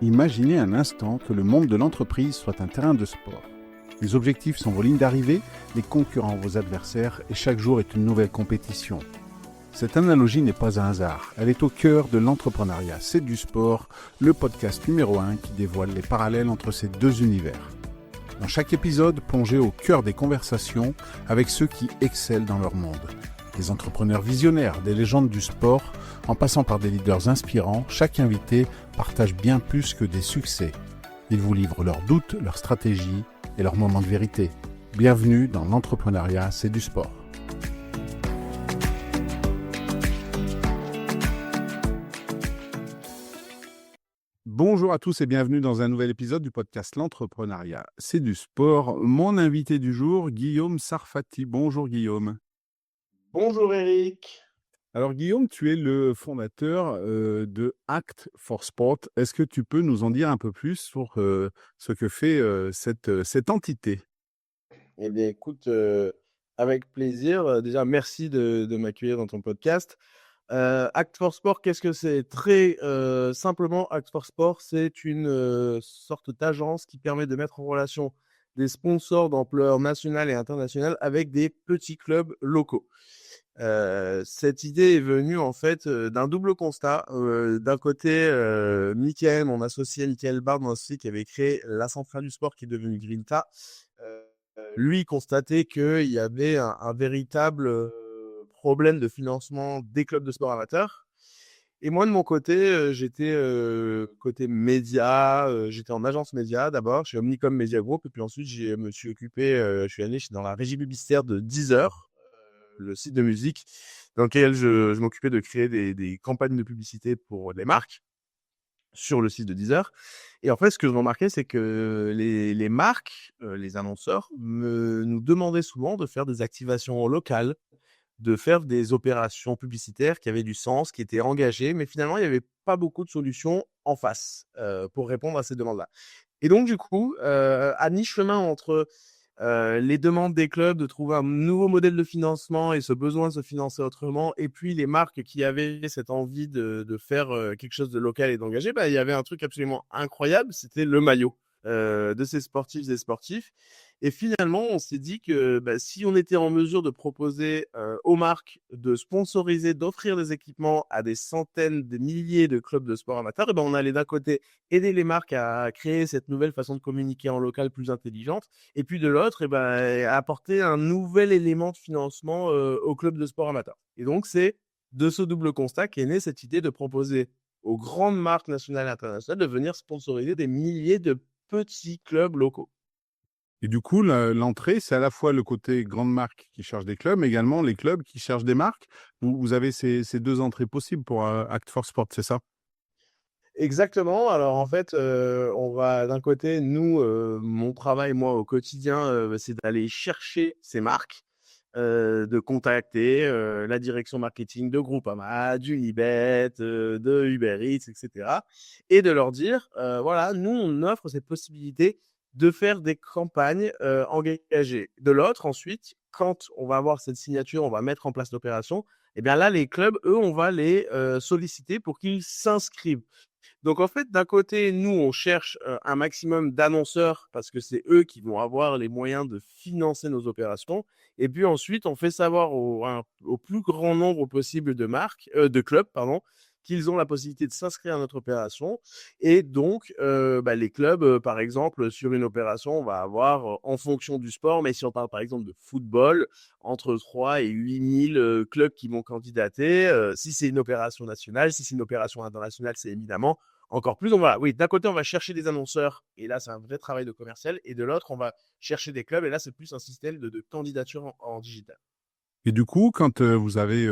Imaginez un instant que le monde de l'entreprise soit un terrain de sport. Les objectifs sont vos lignes d'arrivée, les concurrents vos adversaires et chaque jour est une nouvelle compétition. Cette analogie n'est pas un hasard, elle est au cœur de l'entrepreneuriat. C'est du sport, le podcast numéro 1 qui dévoile les parallèles entre ces deux univers. Dans chaque épisode, plongez au cœur des conversations avec ceux qui excellent dans leur monde. Des entrepreneurs visionnaires, des légendes du sport, en passant par des leaders inspirants, chaque invité partage bien plus que des succès. Ils vous livrent leurs doutes, leurs stratégies et leurs moments de vérité. Bienvenue dans l'entrepreneuriat, c'est du sport. Bonjour à tous et bienvenue dans un nouvel épisode du podcast L'entrepreneuriat, c'est du sport. Mon invité du jour, Guillaume Sarfati. Bonjour Guillaume. Bonjour Eric. Alors Guillaume, tu es le fondateur de Act for Sport. Est-ce que tu peux nous en dire un peu plus sur ce que fait cette entité? Eh bien, écoute, avec plaisir. Déjà, merci de m'accueillir dans ton podcast. Act for Sport, qu'est-ce que c'est? Très simplement, Act for Sport, c'est une sorte d'agence qui permet de mettre en relation des sponsors d'ampleur nationale et internationale avec des petits clubs locaux. Cette idée est venue en fait d'un double constat. D'un côté, Mickaël, mon associé Mickaël Bard, mon associé qui avait créé la centrale du sport qui est devenue Grinta, lui constatait qu'il y avait un véritable problème de financement des clubs de sport amateurs. Et moi, de mon côté, j'étais côté média, j'étais en agence média d'abord, chez Omnicom Media Group, et puis ensuite, me suis occupé, je suis allé dans la régie publicitaire de Deezer, le site de musique, dans lequel je m'occupais de créer des campagnes de publicité pour les marques sur le site de Deezer. Et en fait, ce que je remarquais, c'est que les marques, les annonceurs, nous demandaient souvent de faire des activations locales, de faire des opérations publicitaires qui avaient du sens, qui étaient engagées, mais finalement, il n'y avait pas beaucoup de solutions en face pour répondre à ces demandes-là. Et donc, du coup, à mi-chemin entre les demandes des clubs de trouver un nouveau modèle de financement et ce besoin de se financer autrement, et puis les marques qui avaient cette envie de faire quelque chose de local et d'engager, il y avait un truc absolument incroyable, c'était le maillot de ces sportifs et sportifs. Et finalement, on s'est dit que si on était en mesure de proposer aux marques de sponsoriser, d'offrir des équipements à des centaines, des milliers de clubs de sport amateurs, on allait d'un côté aider les marques à créer cette nouvelle façon de communiquer en local plus intelligente, et puis de l'autre, apporter un nouvel élément de financement aux clubs de sport amateurs. Et donc, c'est de ce double constat qu'est née cette idée de proposer aux grandes marques nationales et internationales de venir sponsoriser des milliers de petits clubs locaux. Et du coup, l'entrée, c'est à la fois le côté grande marque qui cherche des clubs, mais également les clubs qui cherchent des marques. Vous avez ces deux entrées possibles pour Act for Sport, c'est ça? Exactement. Alors en fait, on va d'un côté, nous, mon travail, moi, au quotidien, c'est d'aller chercher ces marques, de contacter la direction marketing de Groupama, d'Unibet, de Uber Eats, etc. Et de leur dire, voilà, nous, on offre cette possibilité de faire des campagnes engagées. De l'autre, ensuite, quand on va avoir cette signature, on va mettre en place l'opération, et bien là, les clubs, eux, on va les solliciter pour qu'ils s'inscrivent. Donc en fait, d'un côté, nous, on cherche un maximum d'annonceurs parce que c'est eux qui vont avoir les moyens de financer nos opérations. Et puis ensuite, on fait savoir au plus grand nombre possible de marques, de clubs, pardon, qu'ils ont la possibilité de s'inscrire à notre opération. Et donc, les clubs, par exemple, sur une opération, on va avoir, en fonction du sport, mais si on parle par exemple de football, entre 3 et 8 000 clubs qui vont candidater. Si c'est une opération nationale, si c'est une opération internationale, c'est évidemment encore plus. Donc voilà, oui, d'un côté, on va chercher des annonceurs, et là, c'est un vrai travail de commercial, et de l'autre, on va chercher des clubs, et là, c'est plus un système de candidature en digital. Et du coup, quand vous avez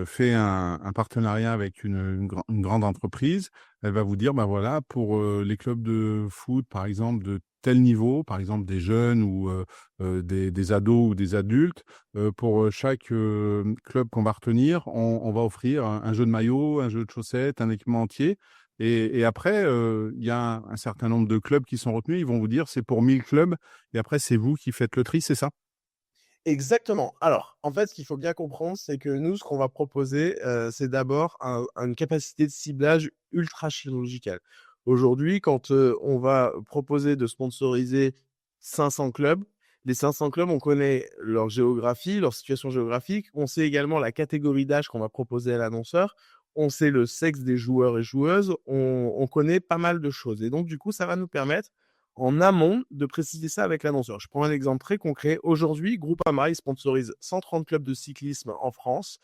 fait un partenariat avec une grande entreprise, elle va vous dire, bah voilà, pour les clubs de foot, par exemple, de tel niveau, par exemple des jeunes ou des ados ou des adultes, pour chaque club qu'on va retenir, on va offrir un jeu de maillot, un jeu de chaussettes, un équipement entier. Et après, il y a un certain nombre de clubs qui sont retenus. Ils vont vous dire, c'est pour 1000 clubs. Et après, c'est vous qui faites le tri, c'est ça? Exactement. Alors, en fait, ce qu'il faut bien comprendre, c'est que nous, ce qu'on va proposer, c'est d'abord une capacité de ciblage ultra chirurgicale. Aujourd'hui, quand on va proposer de sponsoriser 500 clubs, les 500 clubs, on connaît leur géographie, leur situation géographique. On sait également la catégorie d'âge qu'on va proposer à l'annonceur. On sait le sexe des joueurs et joueuses. On connaît pas mal de choses. Et donc, du coup, ça va nous permettre, en amont, de préciser ça avec l'annonceur. Je prends un exemple très concret. Aujourd'hui, Groupama, il sponsorise 130 clubs de cyclisme en France.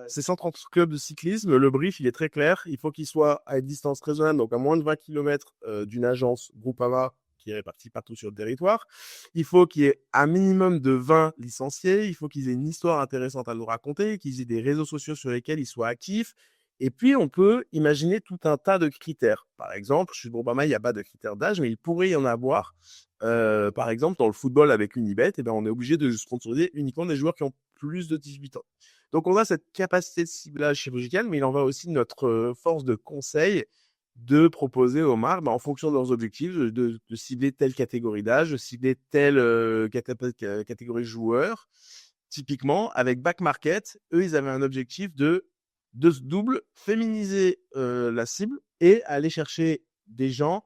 Ces 130 clubs de cyclisme, le brief, il est très clair. Il faut qu'ils soient à une distance raisonnable, donc à moins de 20 km d'une agence Groupama qui est répartie partout sur le territoire. Il faut qu'il y ait un minimum de 20 licenciés. Il faut qu'ils aient une histoire intéressante à nous raconter, qu'ils aient des réseaux sociaux sur lesquels ils soient actifs. Et puis, on peut imaginer tout un tas de critères. Par exemple, chez Groupama, il n'y a pas de critères d'âge, mais il pourrait y en avoir. Par exemple, dans le football avec Unibet, eh ben, on est obligé de sponsoriser uniquement des joueurs qui ont plus de 18 ans. Donc, on a cette capacité de ciblage chirurgical, mais il en va aussi de notre force de conseil de proposer aux marques, en fonction de leurs objectifs, de cibler telle catégorie d'âge, de cibler telle catégorie de joueurs. Typiquement, avec Back Market, eux, ils avaient un objectif de ce double, féminiser la cible et aller chercher des gens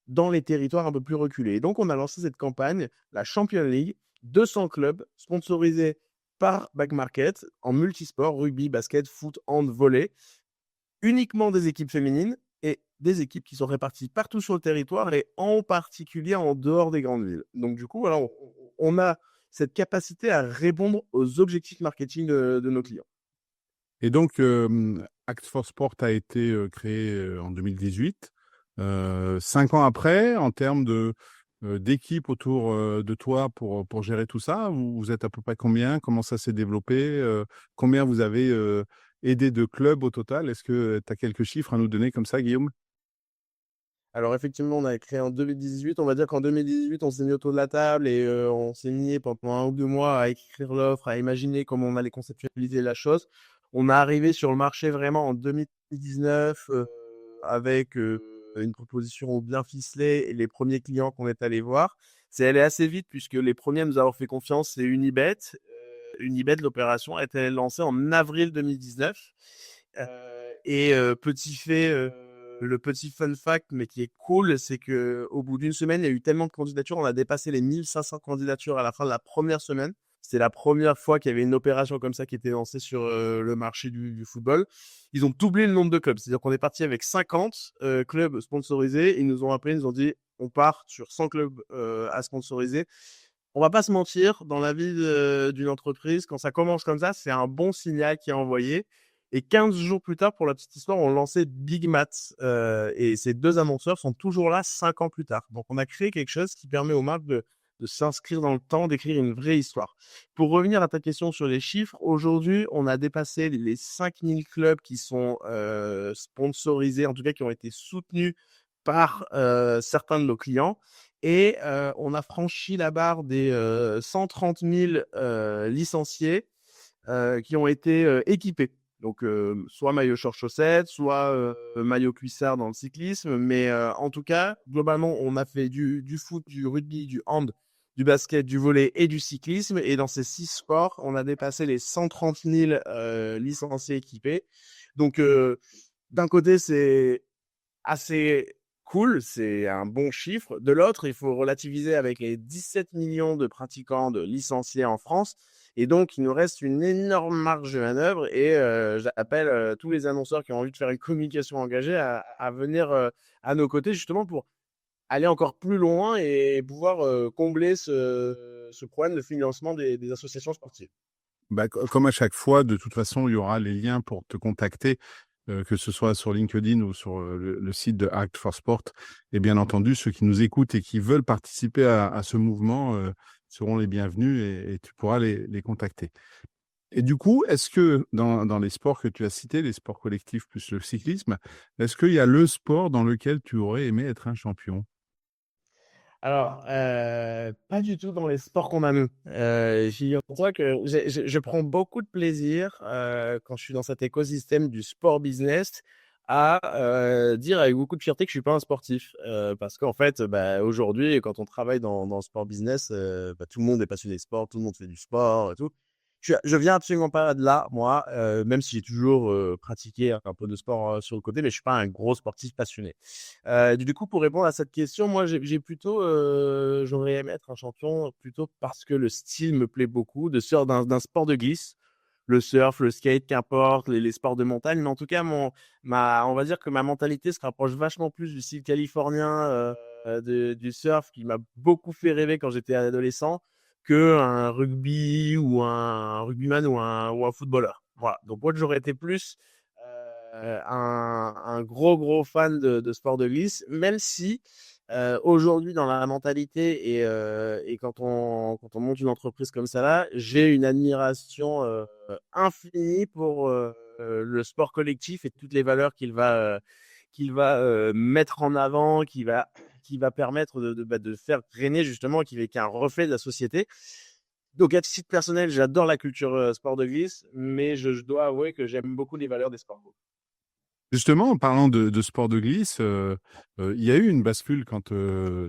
dans les territoires un peu plus reculés. Et donc, on a lancé cette campagne, la Champions League, 200 clubs sponsorisés par Back Market en multisport, rugby, basket, foot, hand, volley, uniquement des équipes féminines et des équipes qui sont réparties partout sur le territoire et en particulier en dehors des grandes villes. Donc, du coup, voilà, on a cette capacité à répondre aux objectifs marketing de nos clients. Et donc, Act for Sport a été créé en 2018. 5 ans après, en termes d'équipe autour de toi pour gérer tout ça, vous êtes à peu près combien? Comment ça s'est développé? Combien vous avez aidé de clubs au total? Est-ce que tu as quelques chiffres à nous donner comme ça, Guillaume? Alors effectivement, on a créé en 2018. On va dire qu'en 2018, on s'est mis autour de la table et on s'est mis pendant 1 ou 2 mois à écrire l'offre, à imaginer comment on allait conceptualiser la chose. On est arrivé sur le marché vraiment en 2019 avec une proposition bien ficelée et les premiers clients qu'on est allé voir. C'est allé assez vite puisque les premiers à nous avoir fait confiance, c'est Unibet. Unibet, l'opération a été lancée en avril 2019. Petit fait, le petit fun fact, mais qui est cool, c'est que au bout d'une semaine, il y a eu tellement de candidatures, on a dépassé les 1500 candidatures à la fin de la première semaine. C'était la première fois qu'il y avait une opération comme ça qui était lancée sur le marché du football. Ils ont doublé le nombre de clubs. C'est-à-dire qu'on est parti avec 50 clubs sponsorisés. Ils nous ont appelé, ils nous ont dit on part sur 100 clubs à sponsoriser. On va pas se mentir, dans la vie d'une entreprise, quand ça commence comme ça, c'est un bon signal qui est envoyé. Et 15 jours plus tard, pour la petite histoire, on lançait Big Mats. Et ces deux annonceurs sont toujours là 5 ans plus tard. Donc, on a créé quelque chose qui permet aux marques de s'inscrire dans le temps, d'écrire une vraie histoire. Pour revenir à ta question sur les chiffres, aujourd'hui, on a dépassé les 5000 clubs qui sont sponsorisés, en tout cas qui ont été soutenus par certains de nos clients. Et on a franchi la barre des 130 000 licenciés qui ont été équipés. Donc, soit maillot short chaussette, soit maillot cuissard dans le cyclisme. Mais en tout cas, globalement, on a fait du foot, du rugby, du hand, du basket, du volley et du cyclisme. Et dans ces 6 sports, on a dépassé les 130 000 licenciés équipés. Donc, d'un côté, c'est assez cool, c'est un bon chiffre. De l'autre, il faut relativiser avec les 17 millions de pratiquants de licenciés en France. Et donc, il nous reste une énorme marge de manœuvre. Et j'appelle tous les annonceurs qui ont envie de faire une communication engagée à venir à nos côtés, justement pour aller encore plus loin et pouvoir combler ce problème de financement des associations sportives. Bah, comme à chaque fois, de toute façon, il y aura les liens pour te contacter, que ce soit sur LinkedIn ou sur le site de Act for Sport. Et bien entendu, ceux qui nous écoutent et qui veulent participer à ce mouvement seront les bienvenus et tu pourras les contacter. Et du coup, est-ce que dans les sports que tu as cités, les sports collectifs plus le cyclisme, est-ce qu'il y a le sport dans lequel tu aurais aimé être un champion? Alors, pas du tout dans les sports qu'on a nous. Figure-toi que je prends beaucoup de plaisir quand je suis dans cet écosystème du sport business à dire avec beaucoup de fierté que je suis pas un sportif. Parce qu'en fait, aujourd'hui, quand on travaille dans le sport business, tout le monde est passionné de sport, tout le monde fait du sport et tout. Je viens absolument pas de là, moi, même si j'ai toujours pratiqué un peu de sport sur le côté, mais je suis pas un gros sportif passionné. Du coup, pour répondre à cette question, moi, j'ai plutôt, j'aurais aimé être un champion plutôt parce que le style me plaît beaucoup, d'un sport de glisse, le surf, le skate, qu'importe, les sports de montagne. Mais en tout cas, on va dire que ma mentalité se rapproche vachement plus du style californien du surf qui m'a beaucoup fait rêver quand j'étais adolescent que un rugby ou un rugbyman ou un footballeur. Voilà. Donc moi, j'aurais été plus un gros fan de sport de glisse, même si aujourd'hui dans la mentalité et quand on monte une entreprise comme ça là, j'ai une admiration infinie pour le sport collectif et toutes les valeurs qu'il va mettre en avant, qui va permettre de faire régner justement, qui est un reflet de la société. Donc, à titre personnel, j'adore la culture sport de glisse, mais je dois avouer que j'aime beaucoup les valeurs des sports. Justement, en parlant de sport de glisse, il y a eu une bascule quand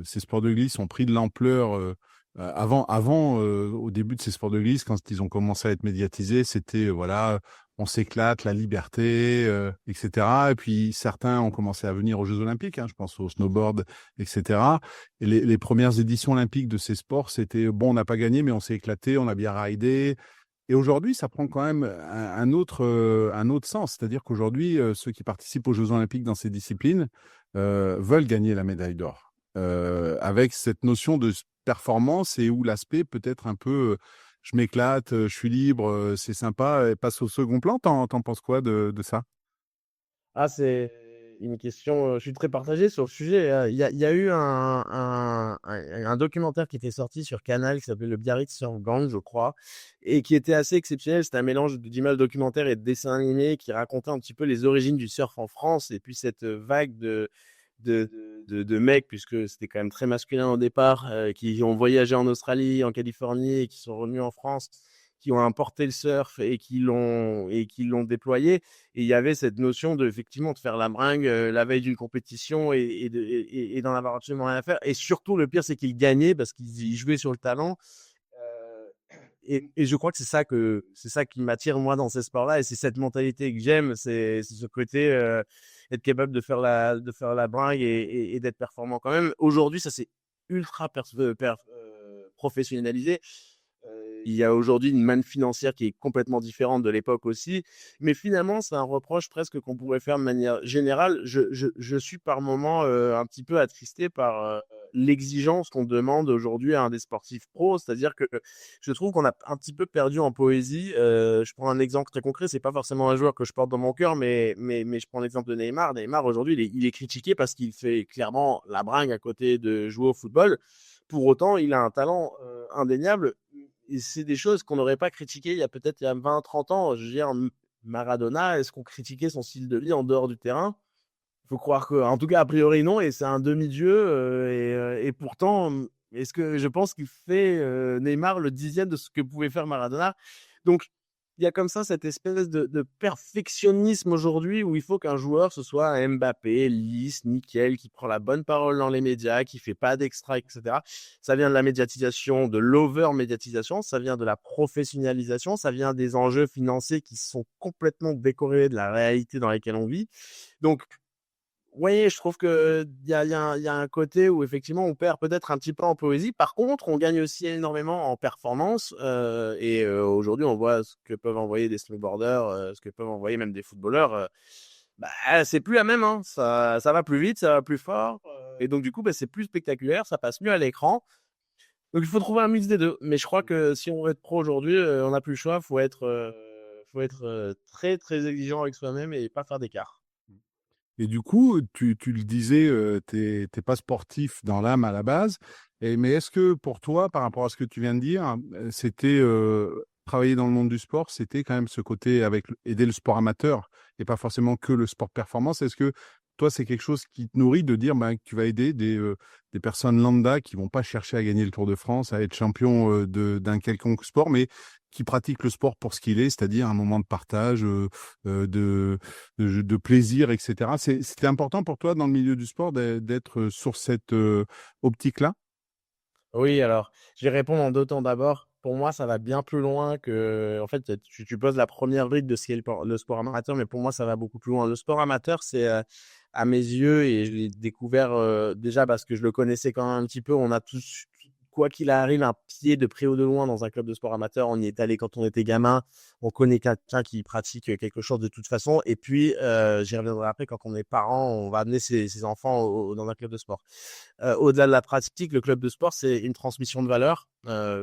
ces sports de glisse ont pris de l'ampleur. Au début de ces sports de glisse, quand ils ont commencé à être médiatisés, c'était voilà, on s'éclate, la liberté, etc. Et puis certains ont commencé à venir aux Jeux Olympiques, hein, je pense au snowboard, etc. Et les premières éditions olympiques de ces sports, c'était bon, on n'a pas gagné, mais on s'est éclaté, on a bien ridé. Et aujourd'hui, ça prend quand même un autre sens. C'est-à-dire qu'aujourd'hui, ceux qui participent aux Jeux Olympiques dans ces disciplines veulent gagner la médaille d'or. Avec cette notion de performance et où l'aspect peut être un peu je m'éclate, je suis libre, c'est sympa, et passe au second plan. T'en penses quoi de ça? Ah, c'est une question. Je suis très partagé sur le sujet. Il y a eu un documentaire qui était sorti sur Canal qui s'appelait Le Biarritz Surf Gang, je crois, et qui était assez exceptionnel. C'était un mélange d'images documentaires et de dessins animés qui racontait un petit peu les origines du surf en France et puis cette vague de mecs, puisque c'était quand même très masculin au départ, qui ont voyagé en Australie, en Californie et qui sont revenus en France, qui ont importé le surf et qui l'ont déployé. Et il y avait cette notion effectivement de faire la bringue la veille d'une compétition et d'en avoir absolument rien à faire. Et surtout, le pire, c'est qu'ils gagnaient parce qu'ils jouaient sur le talent. Euh, et je crois que c'est ça qui m'attire moi dans ces sports-là, et c'est cette mentalité que j'aime, c'est ce côté être capable de faire la bringue et d'être performant quand même. Aujourd'hui, ça s'est ultra professionnalisé. Il y a aujourd'hui une manne financière qui est complètement différente de l'époque aussi. Mais finalement, c'est un reproche presque qu'on pourrait faire de manière générale. Je suis par moments un petit peu attristé par l'exigence qu'on demande aujourd'hui à un des sportifs pros. C'est-à-dire que je trouve qu'on a un petit peu perdu en poésie. Je prends un exemple très concret. C'est pas forcément un joueur que je porte dans mon cœur, mais je prends l'exemple de Neymar. Neymar, aujourd'hui, il est critiqué parce qu'il fait clairement la bringue à côté de jouer au football. Pour autant, il a un talent indéniable. Et c'est des choses qu'on n'aurait pas critiquées il y a 20, 30 ans. Je veux dire, Maradona, est-ce qu'on critiquait son style de vie en dehors du terrain? Il faut croire que, en tout cas, a priori, non. Et c'est un demi-dieu. Et pourtant, est-ce que je pense qu'il fait Neymar le dixième de ce que pouvait faire Maradona? Donc, il y a comme ça cette espèce de perfectionnisme aujourd'hui où il faut qu'un joueur, ce soit un Mbappé, lisse, nickel, qui prend la bonne parole dans les médias, qui fait pas d'extra, etc. Ça vient de la médiatisation, de l'over-médiatisation, ça vient de la professionnalisation, ça vient des enjeux financiers qui sont complètement décorrélés de la réalité dans laquelle on vit. Donc, oui, je trouve qu'il y a un côté où effectivement on perd peut-être un petit peu en poésie. Par contre, on gagne aussi énormément en performance. Et aujourd'hui, on voit ce que peuvent envoyer des snowboarders, ce que peuvent envoyer même des footballeurs. Bah, c'est plus la même, hein. Ça va plus vite, ça va plus fort. Et donc, du coup, bah, c'est plus spectaculaire, ça passe mieux à l'écran. Donc, il faut trouver un mix des deux. Mais je crois que si on veut être pro aujourd'hui, on n'a plus le choix. Faut être très, très exigeant avec soi-même et pas faire d'écart. Et du coup, tu le disais, t'es pas sportif dans l'âme à la base. Mais est-ce que pour toi, par rapport à ce que tu viens de dire, c'était travailler dans le monde du sport, c'était quand même ce côté avec aider le sport amateur et pas forcément que le sport performance. Est-ce que toi, c'est quelque chose qui te nourrit de dire que tu vas aider des personnes lambda qui vont pas chercher à gagner le Tour de France, à être champion d'un quelconque sport, mais qui pratiquent le sport pour ce qu'il est, c'est-à-dire un moment de partage, de plaisir, etc. C'était important pour toi dans le milieu du sport d'être sur cette optique-là? Oui, alors, je vais répondre en deux temps. D'abord, pour moi, ça va bien plus loin que. En fait, tu poses la première brique de ce qu'est le sport amateur, mais pour moi, ça va beaucoup plus loin. Le sport amateur, c'est à mes yeux, et je l'ai découvert déjà parce que je le connaissais quand même un petit peu. On a tous, quoi qu'il arrive, un pied de près ou de loin dans un club de sport amateur. On y est allé quand on était gamin. On connaît quelqu'un qui pratique quelque chose de toute façon. Et puis, j'y reviendrai après, quand on est parent, on va amener ses enfants dans un club de sport. Au-delà de la pratique, le club de sport, c'est une transmission de valeurs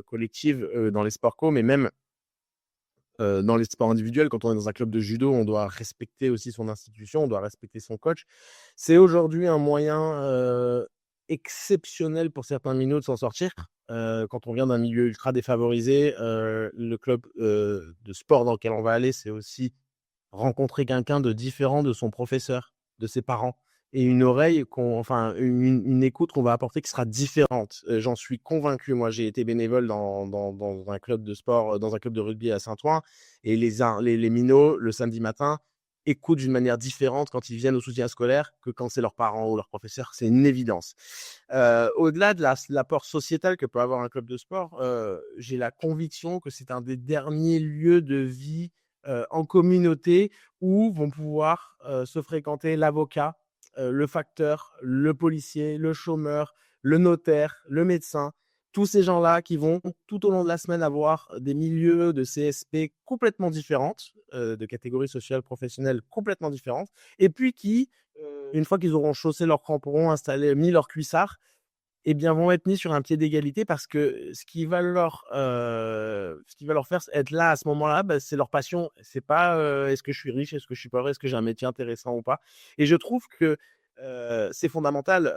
collectives dans les sports co, mais même dans les sports individuels. Quand on est dans un club de judo, on doit respecter aussi son institution, on doit respecter son coach. C'est aujourd'hui un moyen exceptionnel pour certains minots de s'en sortir. Quand on vient d'un milieu ultra défavorisé, le club de sport dans lequel on va aller, c'est aussi rencontrer quelqu'un de différent de son professeur, de ses parents, et une oreille enfin une écoute qu'on va apporter qui sera différente. J'en suis convaincu. Moi, j'ai été bénévole dans un club de sport, dans un club de rugby à Saint-Ouen, et les minots le samedi matin écoutent d'une manière différente quand ils viennent au soutien scolaire que quand c'est leurs parents ou leurs professeurs. C'est une évidence. Au-delà de l'apport sociétal que peut avoir un club de sport, j'ai la conviction que c'est un des derniers lieux de vie en communauté, où vont pouvoir se fréquenter l'avocat, le facteur, le policier, le chômeur, le notaire, le médecin. Tous ces gens-là qui vont tout au long de la semaine avoir des milieux de CSP complètement différentes, de catégories sociales, professionnelles complètement différentes, et puis qui, une fois qu'ils auront chaussé leurs crampons, mis leur cuissard, eh bien, vont être mis sur un pied d'égalité, parce que ce qui va leur faire être là à ce moment-là, bah, c'est leur passion. C'est pas est-ce que je suis riche, est-ce que je suis pauvre, est-ce que j'ai un métier intéressant ou pas. Et je trouve que c'est fondamental.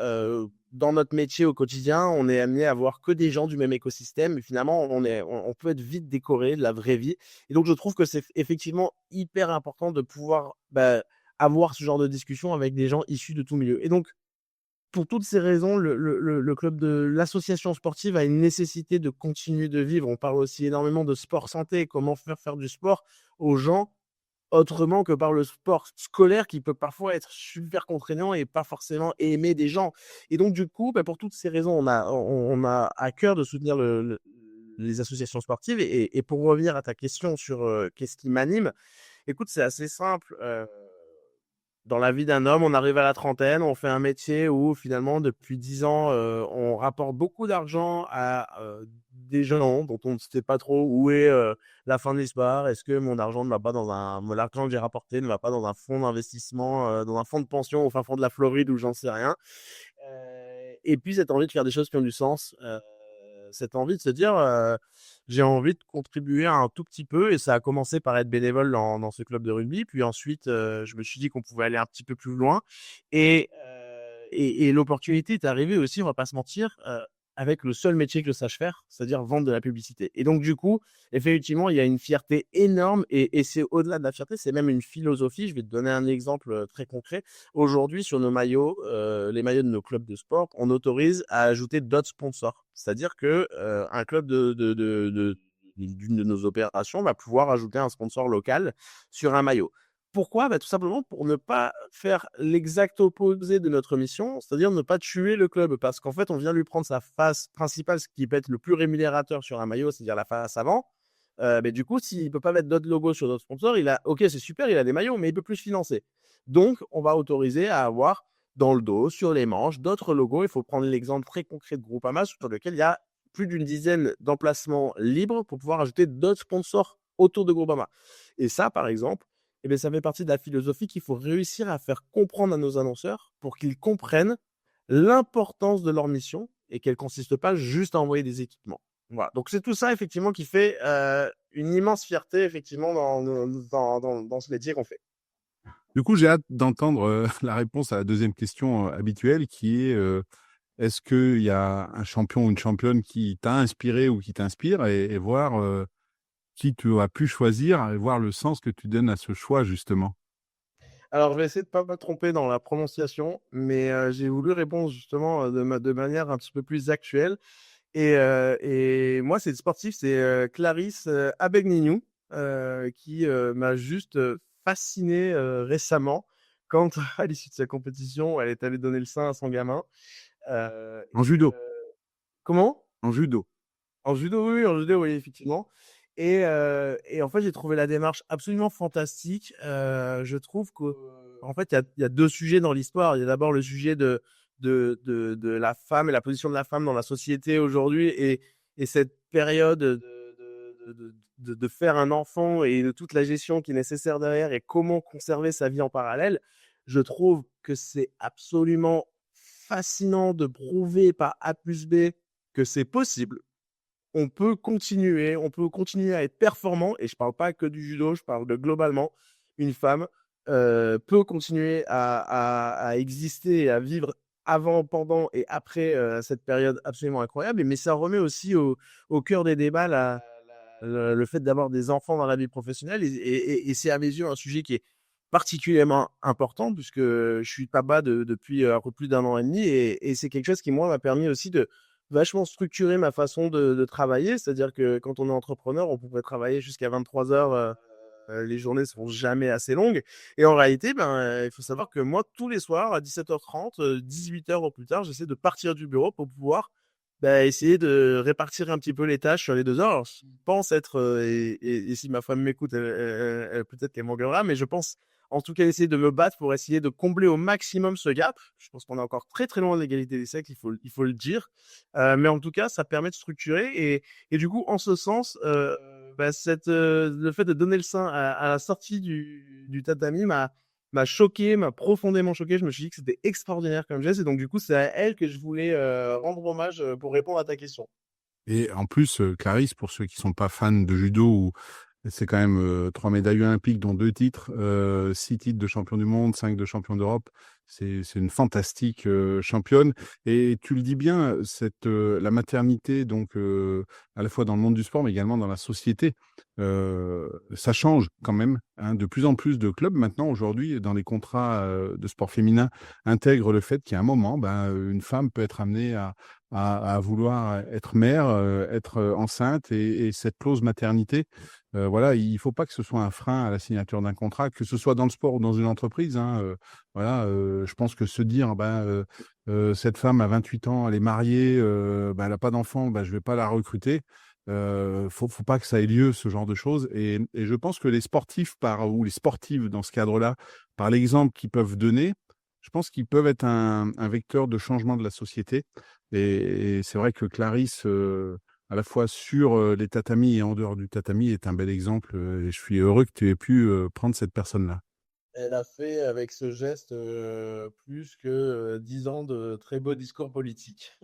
Dans notre métier au quotidien, on est amené à voir que des gens du même écosystème. Et finalement, on peut être vite décoré de la vraie vie. Et donc, je trouve que c'est effectivement hyper important de pouvoir avoir ce genre de discussion avec des gens issus de tout milieu. Et donc, pour toutes ces raisons, le club de l'association sportive a une nécessité de continuer de vivre. On parle aussi énormément de sport santé, comment faire du sport aux gens autrement que par le sport scolaire, qui peut parfois être super contraignant et pas forcément aimé des gens. Et donc, du coup, pour toutes ces raisons, on a à cœur de soutenir les associations sportives. Et pour revenir à ta question sur qu'est-ce qui m'anime, écoute, c'est assez simple. Dans la vie d'un homme, on arrive à la trentaine, on fait un métier où finalement, depuis 10 ans, on rapporte beaucoup d'argent à des gens dont on ne sait pas trop où est la fin de l'histoire. Est-ce que mon argent ne va pas l'argent que j'ai rapporté ne va pas dans un fonds d'investissement, dans un fonds de pension au fin fond de la Floride, ou j'en sais rien. Et puis cette envie de faire des choses qui ont du sens, cette envie de se dire j'ai envie de contribuer un tout petit peu. Et ça a commencé par être bénévole dans ce club de rugby, puis ensuite je me suis dit qu'on pouvait aller un petit peu plus loin, et l'opportunité est arrivée aussi, on va pas se mentir, avec le seul métier que je sache faire, c'est-à-dire vendre de la publicité. Et donc, du coup, effectivement, il y a une fierté énorme, et c'est au-delà de la fierté, c'est même une philosophie. Je vais te donner un exemple très concret. Aujourd'hui, sur nos maillots, les maillots de nos clubs de sport, on autorise à ajouter d'autres sponsors. C'est-à-dire que un club d'une de nos opérations va pouvoir ajouter un sponsor local sur un maillot. Pourquoi? Tout simplement pour ne pas faire l'exact opposé de notre mission, c'est-à-dire ne pas tuer le club. Parce qu'en fait, on vient lui prendre sa face principale, ce qui peut être le plus rémunérateur sur un maillot, c'est-à-dire la face avant. Mais du coup, s'il ne peut pas mettre d'autres logos sur d'autres sponsors, ok, c'est super, il a des maillots, mais il ne peut plus se financer. Donc, on va autoriser à avoir dans le dos, sur les manches, d'autres logos. Il faut prendre l'exemple très concret de Groupama, sur lequel il y a plus d'une dizaine d'emplacements libres pour pouvoir ajouter d'autres sponsors autour de Groupama. Et ça, par exemple, ça fait partie de la philosophie qu'il faut réussir à faire comprendre à nos annonceurs, pour qu'ils comprennent l'importance de leur mission, et qu'elle ne consiste pas juste à envoyer des équipements. Voilà. Donc, c'est tout ça, effectivement, qui fait une immense fierté, effectivement, dans ce métier qu'on fait. Du coup, j'ai hâte d'entendre la réponse à la deuxième question habituelle, qui est est-ce qu'il y a un champion ou une championne qui t'a inspiré ou qui t'inspire, et voir qui tu as pu choisir, et voir le sens que tu donnes à ce choix, justement. Alors, je vais essayer de ne pas me tromper dans la prononciation, mais j'ai voulu répondre justement de manière un petit peu plus actuelle. Et moi, c'est sportif, c'est Clarisse Abegninou qui m'a juste fasciné récemment, quand à l'issue de sa compétition, elle est allée donner le sein à son gamin. En judo. Comment? En judo. En judo, oui, oui, en judo, oui, effectivement. Et en fait, j'ai trouvé la démarche absolument fantastique. Je trouve que, en fait, il y a deux sujets dans l'histoire. Il y a d'abord le sujet de la femme et la position de la femme dans la société aujourd'hui et cette période de faire un enfant et de toute la gestion qui est nécessaire derrière et comment conserver sa vie en parallèle. Je trouve que c'est absolument fascinant de prouver par A plus B que c'est possible. On peut continuer à être performant, et je parle pas que du judo, je parle de globalement. Une femme peut continuer à exister et à vivre avant, pendant et après cette période absolument incroyable. Mais ça remet aussi au cœur des débats le fait d'avoir des enfants dans la vie professionnelle. Et c'est à mes yeux un sujet qui est particulièrement important puisque je suis papa depuis un peu plus d'un an et demi. Et c'est quelque chose qui, moi, m'a permis aussi de vachement structurer ma façon de travailler. C'est-à-dire que quand on est entrepreneur, on pouvait travailler jusqu'à 23 heures. Les journées ne sont jamais assez longues. Et en réalité, il faut savoir que moi, tous les soirs, à 17h30, 18h au plus tard, j'essaie de partir du bureau pour pouvoir essayer de répartir un petit peu les tâches sur les 2 heures. Alors, je pense être, et si ma femme m'écoute, peut-être qu'elle m'engueulera, mais je pense en tout cas essayer de me battre pour essayer de combler au maximum ce gap. Je pense qu'on est encore très très loin de l'égalité des sexes, il faut le dire. Mais en tout cas, ça permet de structurer. Et du coup, en ce sens, le fait de donner le sein à la sortie du tatami m'a choqué, m'a profondément choqué. Je me suis dit que c'était extraordinaire comme geste. Et donc, du coup, c'est à elle que je voulais rendre hommage pour répondre à ta question. Et en plus, Clarisse, pour ceux qui sont pas fans de judo, c'est quand même 3 médailles olympiques, dont 2 titres, 6 titres de champion du monde, 5 de champion d'Europe. C'est une fantastique championne. Et tu le dis bien, la maternité, donc à la fois dans le monde du sport, mais également dans la société, ça change quand même, hein. De plus en plus de clubs maintenant, aujourd'hui, dans les contrats de sport féminin, intègrent le fait qu'à un moment, une femme peut être amenée à vouloir être mère, être enceinte, et cette clause maternité, voilà, il faut pas que ce soit un frein à la signature d'un contrat, que ce soit dans le sport ou dans une entreprise, hein. Voilà, je pense que se dire, cette femme a 28 ans, elle est mariée, elle a pas d'enfant, je vais pas la recruter. Faut pas que ça ait lieu, ce genre de choses. Et je pense que les sportifs ou les sportives dans ce cadre-là, par l'exemple qu'ils peuvent donner, je pense qu'ils peuvent être un vecteur de changement de la société. Et c'est vrai que Clarisse, à la fois sur les tatamis et en dehors du tatami, est un bel exemple. Et je suis heureux que tu aies pu prendre cette personne-là. Elle a fait avec ce geste plus que 10 ans de très beaux discours politiques.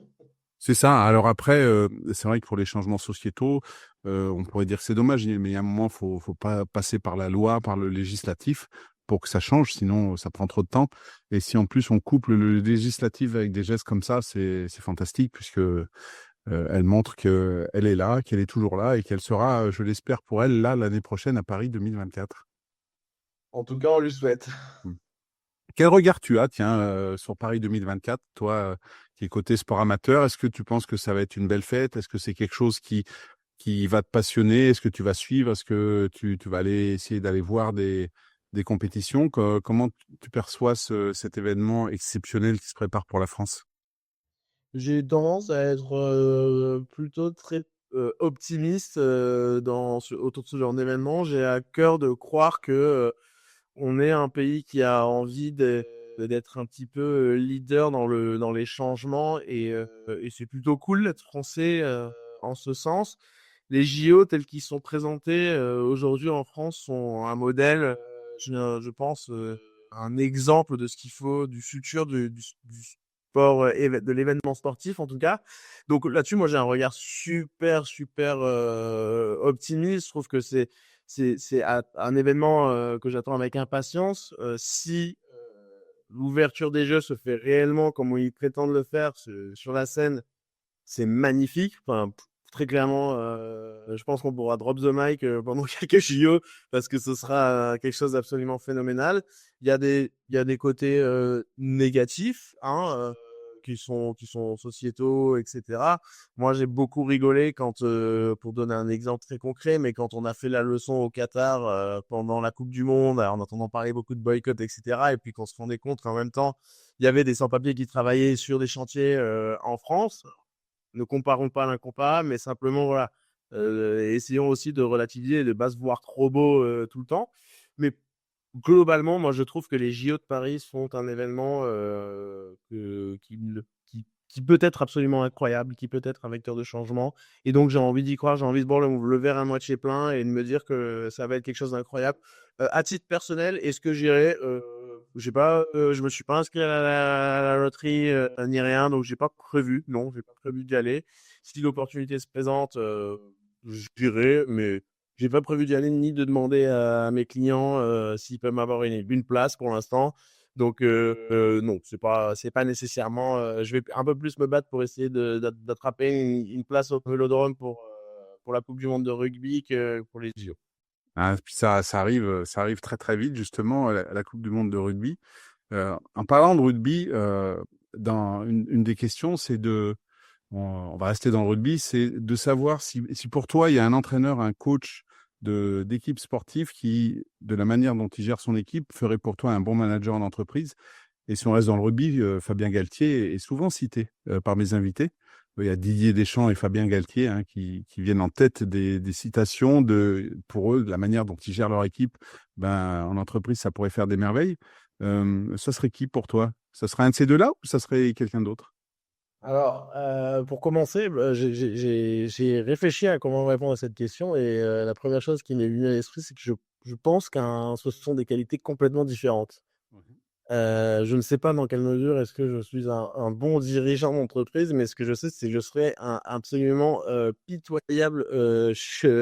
C'est ça. Alors après, c'est vrai que pour les changements sociétaux, on pourrait dire que c'est dommage, mais à un moment, faut pas passer par la loi, par le législatif pour que ça change, sinon ça prend trop de temps. Et si en plus on couple le législatif avec des gestes comme ça, c'est fantastique, puisque elle montre qu'elle est là, qu'elle est toujours là, et qu'elle sera, je l'espère pour elle, là l'année prochaine à Paris 2024. En tout cas, on lui souhaite. Mmh. Quel regard tu as, tiens, sur Paris 2024, toi, qui es côté sport amateur? Est-ce que tu penses que ça va être une belle fête? Est-ce que c'est quelque chose qui va te passionner? Est-ce que tu vas suivre? Est-ce que tu vas aller essayer d'aller voir des compétitions? Comment tu perçois cet événement exceptionnel qui se prépare pour la France? J'ai tendance à être plutôt très optimiste autour de ce genre d'événement. J'ai à cœur de croire que on est un pays qui a envie d'être un petit peu leader dans les changements et c'est plutôt cool d'être français en ce sens. Les JO tels qu'ils sont présentés aujourd'hui en France sont un modèle, je pense, un exemple de ce qu'il faut du futur du sport, de l'événement sportif en tout cas. Donc là-dessus, moi j'ai un regard super, super optimiste. Je trouve que c'est un événement que j'attends avec impatience. Si l'ouverture des Jeux se fait réellement comme ils prétendent le faire sur la scène, c'est magnifique. Enfin, très clairement, je pense qu'on pourra drop the mic pendant quelques JO parce que ce sera quelque chose d'absolument phénoménal. Il y a des côtés négatifs, hein, qui sont sociétaux, etc. Moi, j'ai beaucoup rigolé quand, pour donner un exemple très concret, mais quand on a fait la leçon au Qatar pendant la Coupe du Monde, en entendant parler beaucoup de boycott, etc. Et puis qu'on se rendait compte qu'en même temps, il y avait des sans-papiers qui travaillaient sur des chantiers en France. ne comparons pas l'incomparable, mais simplement, voilà, essayons aussi de relativiser et de ne pas se voir trop beau tout le temps. Mais globalement, moi, je trouve que les JO de Paris sont un événement qui peut être absolument incroyable, qui peut être un vecteur de changement. Et donc, j'ai envie d'y croire, j'ai envie de voir le verre à moitié plein et de me dire que ça va être quelque chose d'incroyable. À titre personnel, est-ce que j'irai Je sais pas, je me suis pas inscrit à la loterie ni rien, donc j'ai pas prévu. Non, j'ai pas prévu d'y aller. Si l'opportunité se présente, j'irai, mais j'ai pas prévu d'y aller ni de demander à mes clients s'ils peuvent m'avoir une place pour l'instant. Donc non, c'est pas nécessairement. Je vais un peu plus me battre pour essayer d'attraper une place au Vélodrome pour la Coupe du Monde de rugby que pour les JO. Ah, puis ça arrive très très vite justement la Coupe du monde de rugby. En parlant de rugby, dans une des questions, c'est on va rester dans le rugby, c'est de savoir si pour toi il y a un entraîneur, un coach d'équipe sportive qui, de la manière dont il gère son équipe, ferait pour toi un bon manager en entreprise. Et si on reste dans le rugby, Fabien Galtier est souvent cité par mes invités. Il y a Didier Deschamps et Fabien Galtier qui viennent en tête des citations pour eux, de la manière dont ils gèrent leur équipe. Ben, en entreprise, ça pourrait faire des merveilles. Ça serait qui pour toi? Ça serait un de ces deux-là ou ça serait quelqu'un d'autre? Alors, pour commencer, j'ai réfléchi à comment répondre à cette question et la première chose qui m'est venue à l'esprit, c'est que je pense ce sont des qualités complètement différentes. Je ne sais pas dans quelle mesure est-ce que je suis un bon dirigeant d'entreprise, mais ce que je sais, c'est que je serais un absolument pitoyable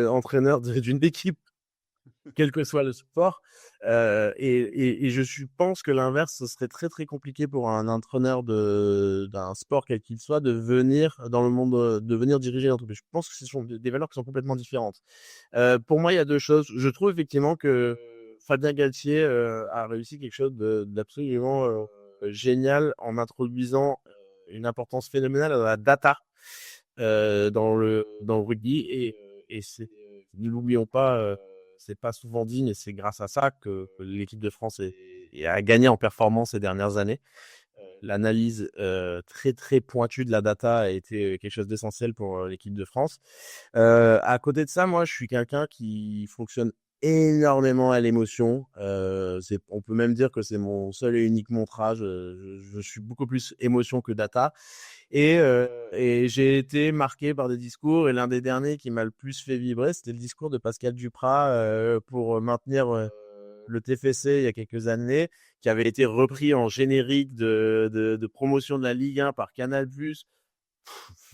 entraîneur d'une équipe quel que soit le sport. Et je pense que l'inverse, ce serait très très compliqué pour un entraîneur d'un sport quel qu'il soit de venir dans le monde, de venir diriger l'entreprise. Je pense que ce sont des valeurs qui sont complètement différentes. Pour moi, il y a deux choses. Je trouve effectivement que Fabien Galtier a réussi quelque chose d'absolument génial en introduisant une importance phénoménale à la data dans le rugby. Et c'est, ne l'oublions pas, c'est pas souvent dit, mais c'est grâce à ça que l'équipe de France a gagné en performance ces dernières années. L'analyse très très pointue de la data a été quelque chose d'essentiel pour l'équipe de France. À côté de ça, moi, je suis quelqu'un qui fonctionne énormément à l'émotion. On peut même dire que c'est mon seul et unique montrage. Je suis beaucoup plus émotion que data. Et j'ai été marqué par des discours. Et l'un des derniers qui m'a le plus fait vibrer, c'était le discours de Pascal Duprat pour maintenir le TFC il y a quelques années, qui avait été repris en générique de promotion de la Ligue 1 par Canal+.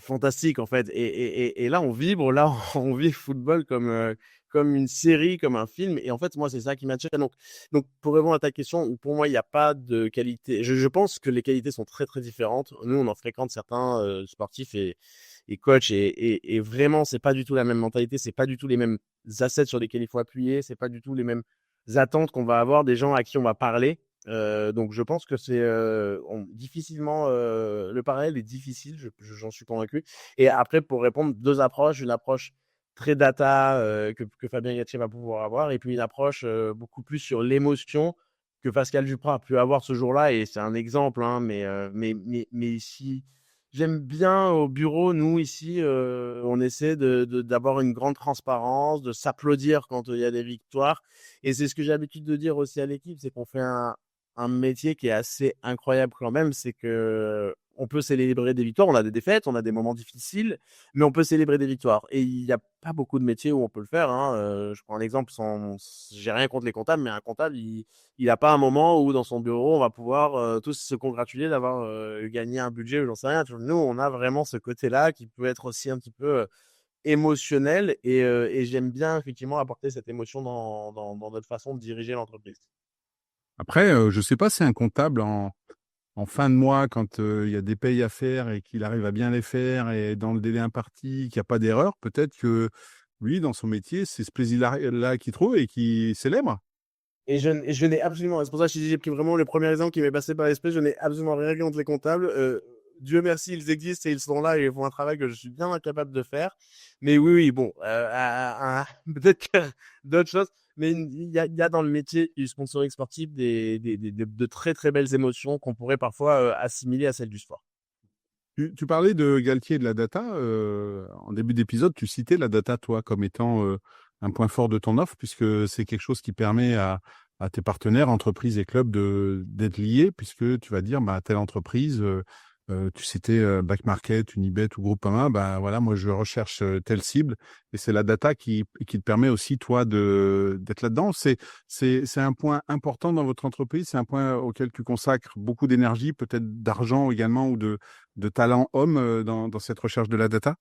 Fantastique en fait. Et là, on vibre, là, on vit le football comme une série, comme un film. Et en fait, moi, c'est ça qui m'attire. Donc, pour répondre à ta question, pour moi, il n'y a pas de qualité. Je pense que les qualités sont très, très différentes. Nous, on en fréquente certains sportifs et coachs. Et vraiment, c'est pas du tout la même mentalité. C'est pas du tout les mêmes assets sur lesquels il faut appuyer. C'est pas du tout les mêmes attentes qu'on va avoir des gens à qui on va parler. Donc je pense que c'est difficilement le parallèle est difficile, j'en suis convaincu. Et après, pour répondre, deux approches, une approche très data que Fabien Galtier va pouvoir avoir, et puis une approche beaucoup plus sur l'émotion que Pascal Duprat a pu avoir ce jour-là. Et c'est un exemple, hein, mais ici, j'aime bien au bureau, nous ici, on essaie d'avoir une grande transparence, de s'applaudir quand il y a des victoires. Et c'est ce que j'ai l'habitude de dire aussi à l'équipe, c'est qu'on fait un métier qui est assez incroyable quand même, c'est que on peut célébrer des victoires, on a des défaites, on a des moments difficiles, mais on peut célébrer des victoires. Et il n'y a pas beaucoup de métiers où on peut le faire, hein. Je prends un exemple, j'ai rien contre les comptables, mais un comptable, il n'a pas un moment où dans son bureau, on va pouvoir tous se congratuler d'avoir gagné un budget ou j'en sais rien. Nous, on a vraiment ce côté-là qui peut être aussi un petit peu émotionnel et j'aime bien effectivement apporter cette émotion dans notre façon de diriger l'entreprise. Après, je sais pas si un comptable en fin de mois, quand il y a des payes à faire et qu'il arrive à bien les faire et dans le délai imparti, qu'il n'y a pas d'erreur, peut-être que lui, dans son métier, c'est ce plaisir-là qu'il trouve et qu'il célèbre. Et je n'ai absolument, c'est pour ça que je dis, j'ai pris vraiment le premier exemple qui m'est passé par l'esprit, je n'ai absolument rien contre les comptables. Dieu merci, ils existent et ils sont là et ils font un travail que je suis bien incapable de faire. Mais oui, oui, bon, peut-être que d'autres choses, mais il y a dans le métier du sponsoring sportif de très très belles émotions qu'on pourrait parfois assimiler à celles du sport. Tu parlais de Galtier et de la data. En début d'épisode, tu citais la data, toi, comme étant un point fort de ton offre, puisque c'est quelque chose qui permet à tes partenaires, entreprises et clubs d'être liés, puisque tu vas dire, bah, telle entreprise, tu citais Back Market, Unibet ou Groupama, bah, voilà, moi, je recherche telle cible, et c'est la data qui te permet aussi, toi, d'être là-dedans. C'est un point important dans votre entreprise, c'est un point auquel tu consacres beaucoup d'énergie, peut-être d'argent également, ou de talent homme dans cette recherche de la data?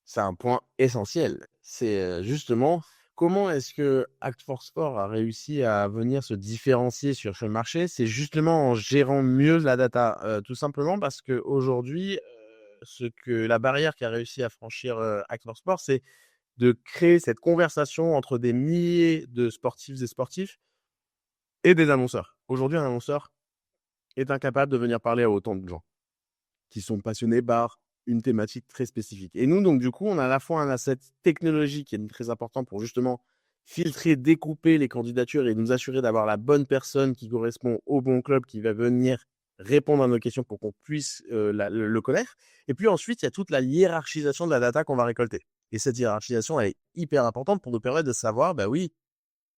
C'est un point essentiel. C'est, justement, comment est-ce que Act for Sport a réussi à venir se différencier sur ce marché? C'est justement en gérant mieux la data, tout simplement parce qu'aujourd'hui, ce que la barrière qu'a réussi à franchir, Act for Sport, c'est de créer cette conversation entre des milliers de sportifs et sportifs et des annonceurs. Aujourd'hui, un annonceur est incapable de venir parler à autant de gens qui sont passionnés par une thématique très spécifique. Et nous, donc, du coup, on a à la fois un asset technologique qui est très important pour justement filtrer, découper les candidatures et nous assurer d'avoir la bonne personne qui correspond au bon club qui va venir répondre à nos questions pour qu'on puisse le connaître. Et puis ensuite, il y a toute la hiérarchisation de la data qu'on va récolter. Et cette hiérarchisation, elle est hyper importante pour nous permettre de savoir, bah oui,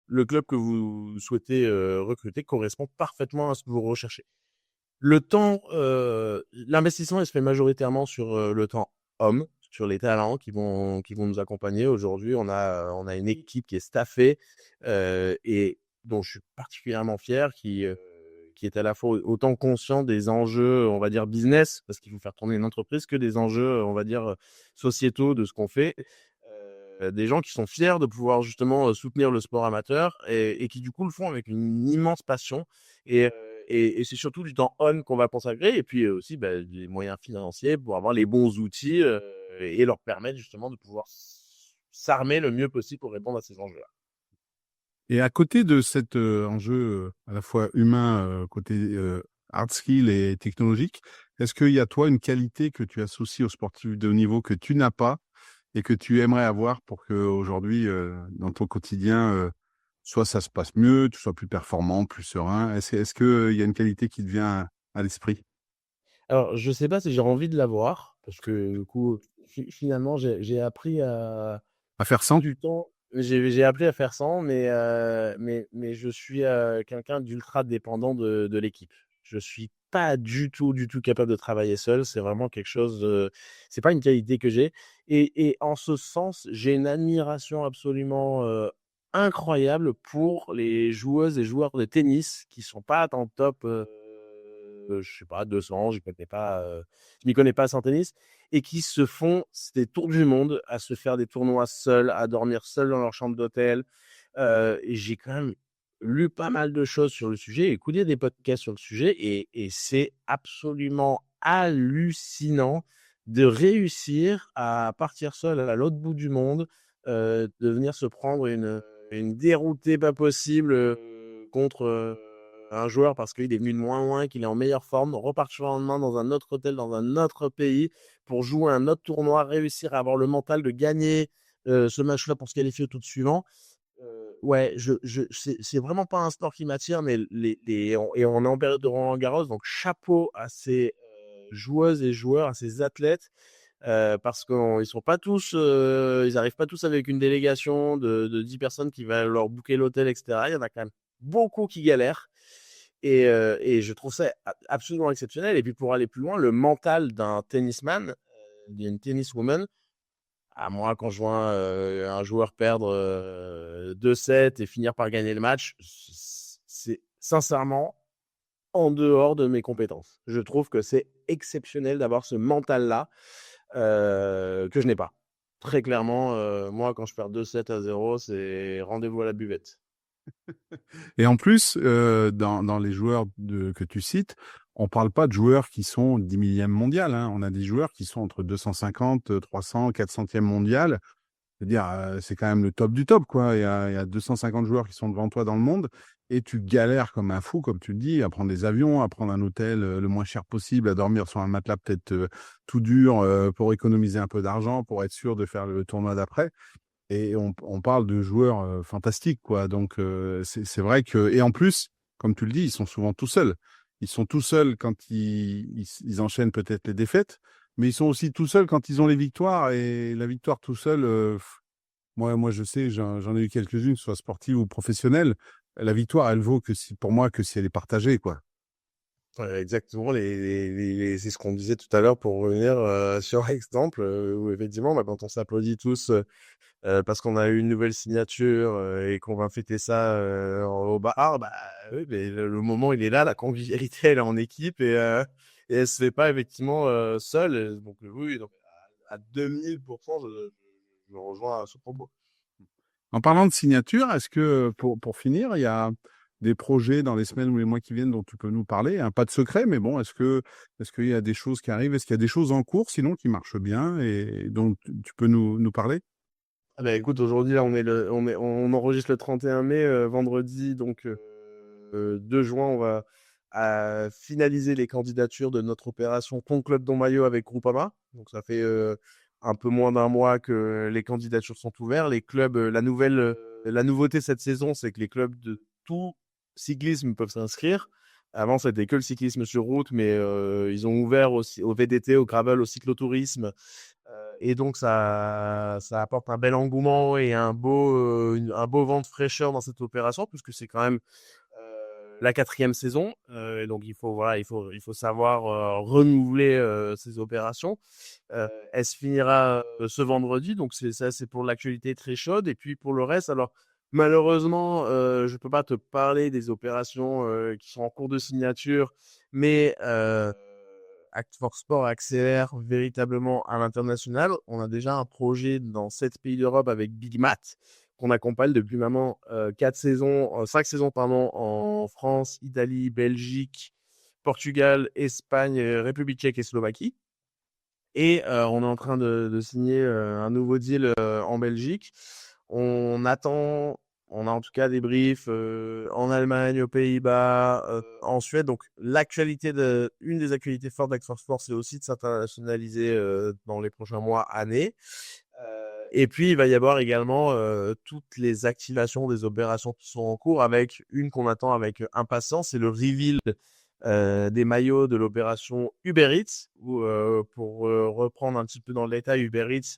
le club que vous souhaitez recruter correspond parfaitement à ce que vous recherchez. Le temps, l'investissement, il se fait majoritairement sur, le temps homme, sur les talents qui vont nous accompagner. Aujourd'hui, on a une équipe qui est staffée, et dont je suis particulièrement fier, qui est à la fois autant conscient des enjeux, on va dire business, parce qu'il faut faire tourner une entreprise, que des enjeux, on va dire, sociétaux de ce qu'on fait. Des gens qui sont fiers de pouvoir justement, soutenir le sport amateur et qui du coup le font avec une immense passion et c'est surtout du temps on qu'on va consacrer et puis, aussi, bah, des moyens financiers pour avoir les bons outils, et leur permettre justement de pouvoir s'armer le mieux possible pour répondre à ces enjeux-là. Et à côté de cet enjeu à la fois humain, côté hard skill et technologique, est-ce qu'il y a toi une qualité que tu associes aux sportifs de haut niveau que tu n'as pas et que tu aimerais avoir pour qu'aujourd'hui, dans ton quotidien, soit ça se passe mieux, tu sois plus performant, plus serein? Est-ce qu'il y a une qualité qui te vient à l'esprit? Alors je sais pas si j'ai envie de l'avoir parce que du coup, finalement j'ai appris à À faire prendre sans? du temps. J'ai appris à faire sans, mais je suis, quelqu'un d'ultra dépendant de l'équipe. Je suis pas du tout capable de travailler seul. C'est vraiment quelque chose, c'est pas une qualité que j'ai et en ce sens, j'ai une admiration absolument, incroyable pour les joueuses et joueurs de tennis qui sont pas dans le top, je sais pas 200, je m'y connais pas assez en tennis et qui se font des tours du monde à se faire des tournois seuls, à dormir seuls dans leur chambre d'hôtel. Et j'ai quand même lu pas mal de choses sur le sujet, écouté des podcasts sur le sujet et c'est absolument hallucinant de réussir à partir seul à l'autre bout du monde, de venir se prendre une déroutée pas possible, contre, un joueur parce qu'il est venu de moins loin, qu'il est en meilleure forme, repartir le lendemain dans un autre hôtel, dans un autre pays pour jouer un autre tournoi, réussir à avoir le mental de gagner, ce match-là pour se qualifier au tour suivant. Ouais, c'est vraiment pas un sport qui m'attire, mais on est en période de Roland-Garros, donc chapeau à ces, joueuses et joueurs, à ces athlètes, parce qu'ils sont pas tous, ils arrivent pas tous avec une délégation de 10 personnes qui va leur booker l'hôtel et cetera. Il y en a quand même beaucoup qui galèrent et je trouve ça absolument exceptionnel et puis pour aller plus loin, le mental d'un tennisman, d'une tenniswoman, moi, quand je vois un joueur perdre 2-7 et finir par gagner le match, c'est sincèrement en dehors de mes compétences. Je trouve que c'est exceptionnel d'avoir ce mental-là que je n'ai pas. Très clairement, moi, quand je perds 2-7-0, c'est rendez-vous à la buvette. Et en plus, dans les joueurs que tu cites, on parle pas de joueurs qui sont 10 millième mondial, hein. On a des joueurs qui sont entre 250, 300, 400e mondial. C'est-à-dire, c'est quand même le top du top, quoi. Il y a 250 joueurs qui sont devant toi dans le monde et tu galères comme un fou, comme tu le dis, à prendre des avions, à prendre un hôtel le moins cher possible, à dormir sur un matelas peut-être tout dur pour économiser un peu d'argent, pour être sûr de faire le tournoi d'après. Et on parle de joueurs fantastiques, quoi. Donc, c'est vrai que... Et en plus, comme tu le dis, ils sont souvent tout seuls. Ils sont tout seuls quand ils enchaînent peut-être les défaites, mais ils sont aussi tout seuls quand ils ont les victoires. Et la victoire tout seul, moi, je sais, j'en ai eu quelques-unes, soit sportives ou professionnelles. La victoire, elle vaut pour moi que si elle est partagée, quoi. Ouais, exactement, c'est ce qu'on disait tout à l'heure pour revenir sur l'exemple où effectivement, quand on s'applaudit tous parce qu'on a eu une nouvelle signature et qu'on va fêter ça au bar, bah oui, mais le moment il est là, la convivialité elle est en équipe et elle se fait pas effectivement seule. Donc oui, donc, à 2000%, je rejoins ce propos. En parlant de signature, est-ce que, pour finir, il y a des projets dans les semaines ou les mois qui viennent dont tu peux nous parler? Pas de secret, mais bon, est-ce qu'il y a des choses qui arrivent? Est-ce qu'il y a des choses en cours, sinon, qui marchent bien et dont tu peux nous parler? Ah bah écoute, aujourd'hui là on enregistre le 31 mai, vendredi donc 2 juin, on va finaliser les candidatures de notre opération Ton club, ton maillot avec Groupama. Donc ça fait un peu moins d'un mois que les candidatures sont ouvertes. Les clubs, la nouveauté cette saison, c'est que les clubs de tout cyclisme peuvent s'inscrire. Avant, c'était que le cyclisme sur route, mais ils ont ouvert aussi au VDT, au gravel, au cyclotourisme. Et donc, ça apporte un bel engouement et un beau vent de fraîcheur dans cette opération, puisque c'est quand même la 4e saison. Et donc, il faut savoir renouveler ces opérations. Elle se finira ce vendredi, donc c'est pour l'actualité très chaude. Et puis pour le reste, alors malheureusement, je peux pas te parler des opérations qui sont en cours de signature, mais Act for Sport accélère véritablement à l'international. On a déjà un projet dans 7 pays d'Europe avec Big Mat qu'on accompagne depuis maintenant 5 saisons pardon, en France, Italie, Belgique, Portugal, Espagne, République tchèque et Slovaquie. Et on est en train de signer un nouveau deal en Belgique. On attend, on a en tout cas des briefs en Allemagne, aux Pays-Bas, en Suède. Donc une des actualités fortes d'Act for Sport, c'est aussi de s'internationaliser dans les prochains mois, années. Et puis, il va y avoir également toutes les activations des opérations qui sont en cours, avec une qu'on attend avec impatience, c'est le reveal des maillots de l'opération Uber Eats, où, pour reprendre un petit peu dans le détail, Uber Eats,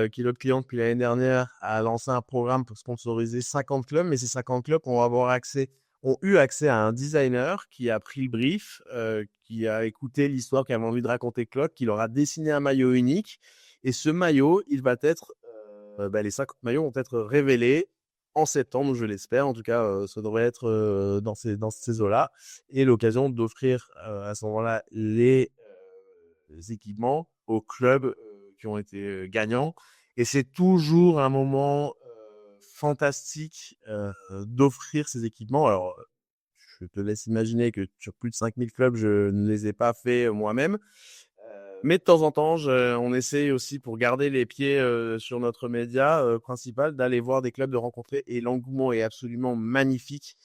qui est notre client depuis l'année dernière, a lancé un programme pour sponsoriser 50 clubs, mais ces 50 clubs ont eu accès à un designer qui a pris le brief, qui a écouté l'histoire qu'avait envie de raconter Clock, qui leur a dessiné un maillot unique. Et ce maillot, les 50 maillots vont être révélés en septembre, je l'espère. En tout cas, ça devrait être dans ces eaux-là. Et l'occasion d'offrir à ce moment-là les équipements aux clubs qui ont été gagnants. Et c'est toujours un moment fantastique d'offrir ces équipements. Alors, je te laisse imaginer que sur plus de 5000 clubs, je ne les ai pas faits moi-même. Mais de temps en temps, on essaie aussi, pour garder les pieds sur notre média principal, d'aller voir des clubs, de rencontrer. Et l'engouement est absolument magnifique.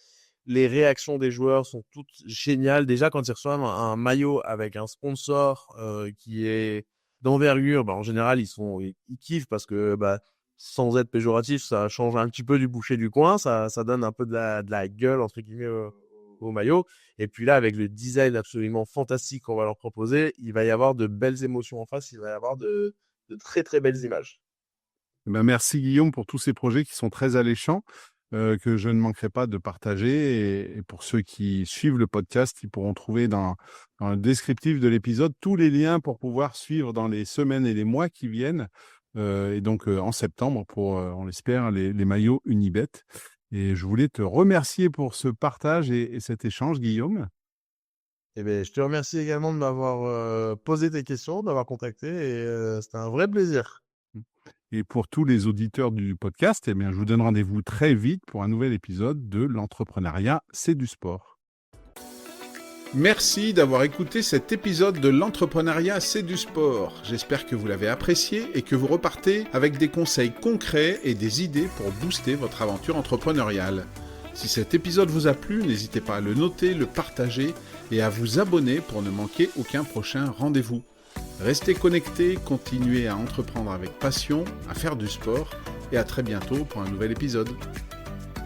Les réactions des joueurs sont toutes géniales. Déjà, quand ils reçoivent un maillot avec un sponsor qui est d'envergure, en général, ils kiffent parce que, sans être péjoratif, ça change un petit peu du boucher du coin. Ça donne un peu de la gueule, entre guillemets, au maillot. Et puis là, avec le design absolument fantastique qu'on va leur proposer, il va y avoir de belles émotions en face. Il va y avoir de très, très belles images. Merci Guillaume pour tous ces projets qui sont très alléchants, que je ne manquerai pas de partager. Et pour ceux qui suivent le podcast, ils pourront trouver dans le descriptif de l'épisode tous les liens pour pouvoir suivre dans les semaines et les mois qui viennent. Et donc en septembre pour, on l'espère, les maillots Unibet. Et je voulais te remercier pour ce partage et cet échange, Guillaume. Eh bien, je te remercie également de m'avoir posé tes questions, d'avoir contacté, et c'était un vrai plaisir. Et pour tous les auditeurs du podcast, je vous donne rendez-vous très vite pour un nouvel épisode de L'entrepreneuriat, c'est du sport. Merci d'avoir écouté cet épisode de L'entrepreneuriat, c'est du sport. J'espère que vous l'avez apprécié et que vous repartez avec des conseils concrets et des idées pour booster votre aventure entrepreneuriale. Si cet épisode vous a plu, n'hésitez pas à le noter, le partager et à vous abonner pour ne manquer aucun prochain rendez-vous. Restez connectés, continuez à entreprendre avec passion, à faire du sport et à très bientôt pour un nouvel épisode.